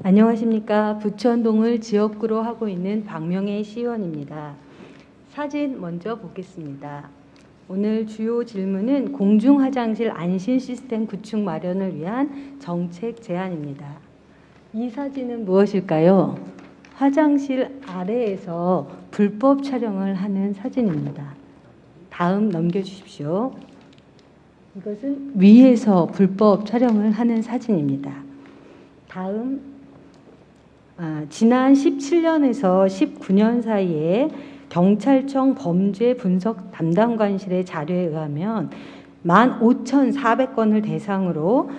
안녕하십니까. 부천동을 지역구로 하고 있는 박명애 시의원입니다. 사진 먼저 보겠습니다. 오늘 주요 질문은 공중화장실 안심 시스템 구축 마련을 위한 정책 제안입니다. 이 사진은 무엇일까요? 화장실 아래에서 불법 촬영을 하는 사진입니다. 다음 넘겨주십시오. 이것은 위에서 불법 촬영을 하는 사진입니다. 다음 지난 17년에서 19년 사이에 경찰청 범죄 분석 담당관실의 자료에 의하면 15,400건을 대상으로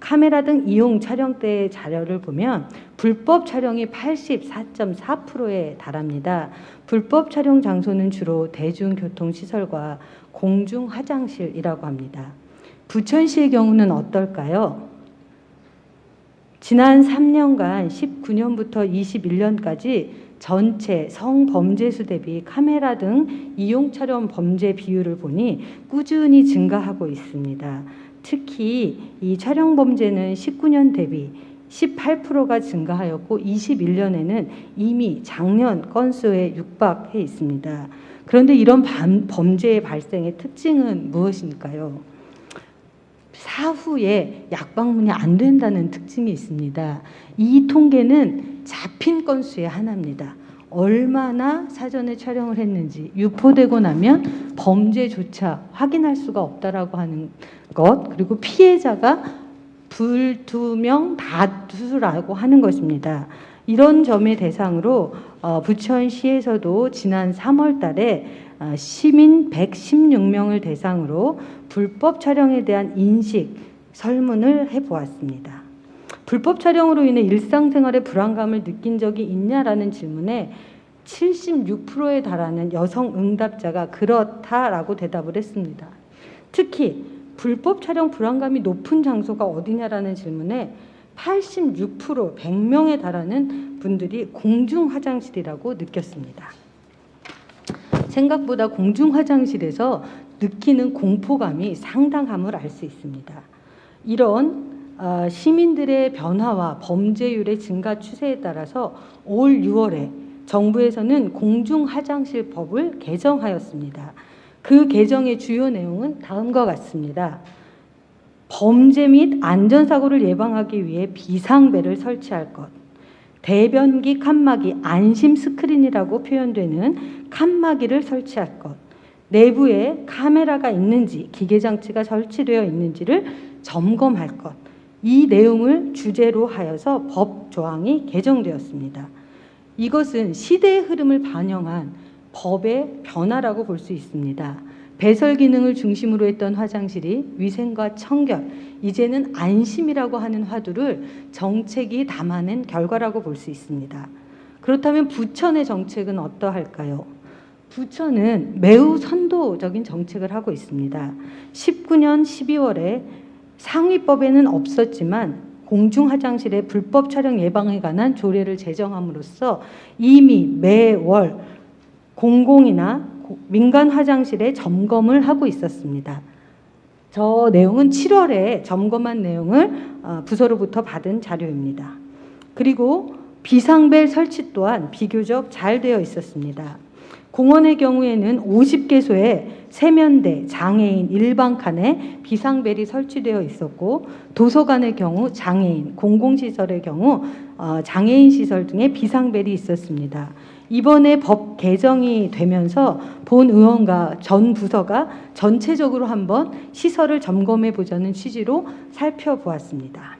카메라 등 이용 촬영 때의 자료를 보면 불법 촬영이 84.4%에 달합니다. 불법 촬영 장소는 주로 대중교통시설과 공중화장실이라고 합니다. 부천시의 경우는 어떨까요? 지난 3년간 19년부터 21년까지 전체 성범죄 수 대비 카메라 등 이용 촬영 범죄 비율을 보니 꾸준히 증가하고 있습니다. 특히 이 촬영 범죄는 19년 대비 18%가 증가하였고 21년에는 이미 작년 건수에 육박해 있습니다. 그런데 이런 범죄의 발생의 특징은 무엇일까요? 사후에 약방문이 안 된다는 특징이 있습니다. 이 통계는 잡힌 건수의 하나입니다. 얼마나 사전에 촬영을 했는지 유포되고 나면 범죄조차 확인할 수가 없다라고 하는 것, 그리고 피해자가 불투명 다수라고 하는 것입니다. 이런 점의 대상으로 부천시에서도 지난 3월 달에 시민 116명을 대상으로 불법 촬영에 대한 인식 설문을 해보았습니다. 불법 촬영으로 인해 일상생활에 불안감을 느낀 적이 있냐라는 질문에 76%에 달하는 여성 응답자가 그렇다라고 대답을 했습니다. 특히 불법 촬영 불안감이 높은 장소가 어디냐라는 질문에 86% 100명에 달하는 분들이 공중화장실이라고 느꼈습니다. 생각보다 공중화장실에서 느끼는 공포감이 상당함을 알 수 있습니다. 이런 시민들의 변화와 범죄율의 증가 추세에 따라서 올 6월에 정부에서는 공중화장실법을 개정하였습니다. 그 개정의 주요 내용은 다음과 같습니다. 범죄 및 안전사고를 예방하기 위해 비상벨을 설치할 것, 대변기 칸막이 안심 스크린이라고 표현되는 칸막이를 설치할 것, 내부에 카메라가 있는지 기계장치가 설치되어 있는지를 점검할 것, 이 내용을 주제로 하여서 법 조항이 개정되었습니다. 이것은 시대의 흐름을 반영한 법의 변화라고 볼 수 있습니다. 배설 기능을 중심으로 했던 화장실이 위생과 청결, 이제는 안심이라고 하는 화두를 정책이 담아낸 결과라고 볼 수 있습니다. 그렇다면 부천의 정책은 어떠할까요? 부천은 매우 선도적인 정책을 하고 있습니다. 19년 12월에 상위법에는 없었지만 공중화장실의 불법 촬영 예방에 관한 조례를 제정함으로써 이미 매월 공공이나 민간 화장실에 점검을 하고 있었습니다. 저 내용은 7월에 점검한 내용을 부서로부터 받은 자료입니다. 그리고 비상벨 설치 또한 비교적 잘 되어 있었습니다. 공원의 경우에는 50개소에 세면대, 장애인, 일반 칸에 비상벨이 설치되어 있었고, 도서관의 경우 장애인, 공공시설의 경우 장애인 시설 등에 비상벨이 있었습니다. 이번에 법 개정이 되면서 본 의원과 전 부서가 전체적으로 한번 시설을 점검해 보자는 취지로 살펴보았습니다.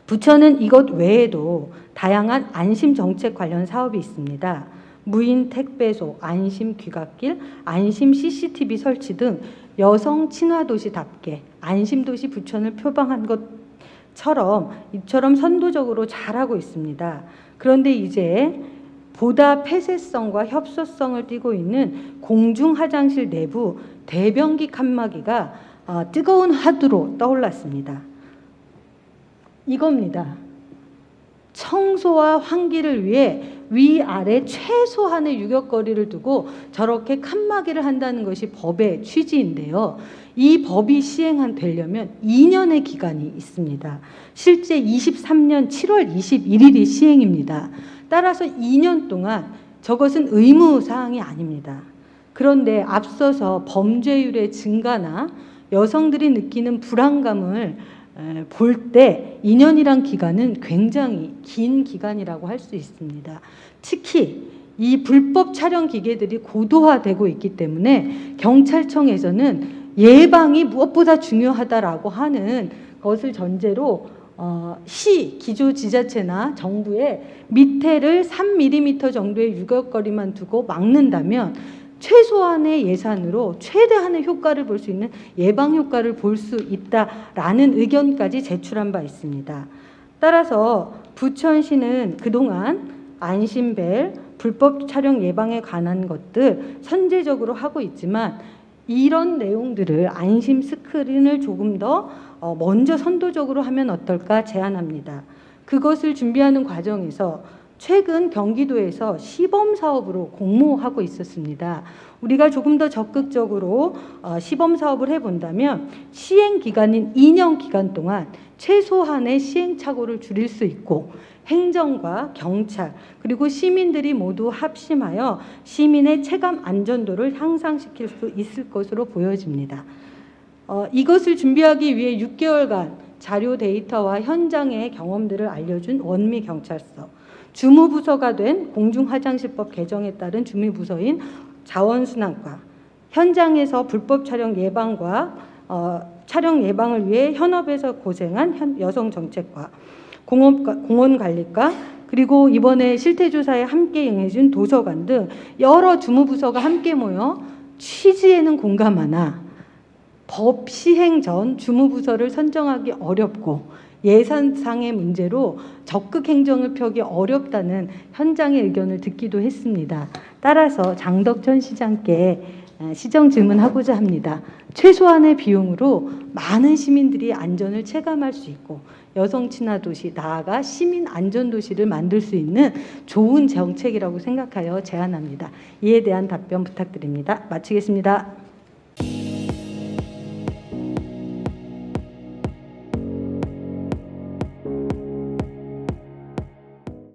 부천은 이것 외에도 다양한 안심 정책 관련 사업이 있습니다. 무인 택배소, 안심 귀갓길, 안심 CCTV 설치 등 여성 친화 도시답게 안심 도시 부천을 표방한 것처럼 이처럼 선도적으로 잘하고 있습니다. 그런데 이제 보다 폐쇄성과 협소성을 띠고 있는 공중화장실 내부 대변기 칸막이가 뜨거운 화두로 떠올랐습니다. 이겁니다. 청소와 환기를 위해 위아래 최소한의 유격거리를 두고 저렇게 칸막이를 한다는 것이 법의 취지인데요. 이 법이 시행되려면 2년의 기간이 있습니다. 실제 23년 7월 21일이 시행입니다. 따라서 2년 동안 저것은 의무사항이 아닙니다. 그런데 앞서서 범죄율의 증가나 여성들이 느끼는 불안감을 볼 때 2년이란 기간은 굉장히 긴 기간이라고 할 수 있습니다. 특히 이 불법 촬영 기계들이 고도화되고 있기 때문에 경찰청에서는 예방이 무엇보다 중요하다라고 하는 것을 전제로 시, 기초지자체나 정부의 밑에를 3mm 정도의 유격거리만 두고 막는다면 최소한의 예산으로 최대한의 효과를 볼 수 있는 예방 효과를 볼 수 있다라는 의견까지 제출한 바 있습니다. 따라서 부천시는 그동안 안심벨, 불법 촬영 예방에 관한 것들 선제적으로 하고 있지만 이런 내용들을 안심 스크린을 조금 더 먼저 선도적으로 하면 어떨까 제안합니다. 그것을 준비하는 과정에서 최근 경기도에서 시범 사업으로 공모하고 있었습니다. 우리가 조금 더 적극적으로 시범 사업을 해본다면 시행 기간인 2년 기간 동안 최소한의 시행착오를 줄일 수 있고 행정과 경찰 그리고 시민들이 모두 합심하여 시민의 체감 안전도를 향상시킬 수 있을 것으로 보여집니다. 이것을 준비하기 위해 6개월간 자료 데이터와 현장의 경험들을 알려준 원미경찰서, 주무부서가 된 공중화장실법 개정에 따른 주무부서인 자원순환과, 현장에서 불법 촬영 예방과 촬영 예방을 위해 현업에서 고생한 여성정책과, 공원관리과, 그리고 이번에 실태조사에 함께 응해준 도서관 등 여러 주무부서가 함께 모여 취지에는 공감하나 법 시행 전 주무부서를 선정하기 어렵고 예산상의 문제로 적극 행정을 펴기 어렵다는 현장의 의견을 듣기도 했습니다. 따라서 장덕천 시장께 시정 질문하고자 합니다. 최소한의 비용으로 많은 시민들이 안전을 체감할 수 있고 여성 친화 도시, 나아가 시민 안전 도시를 만들 수 있는 좋은 정책이라고 생각하여 제안합니다. 이에 대한 답변 부탁드립니다. 마치겠습니다.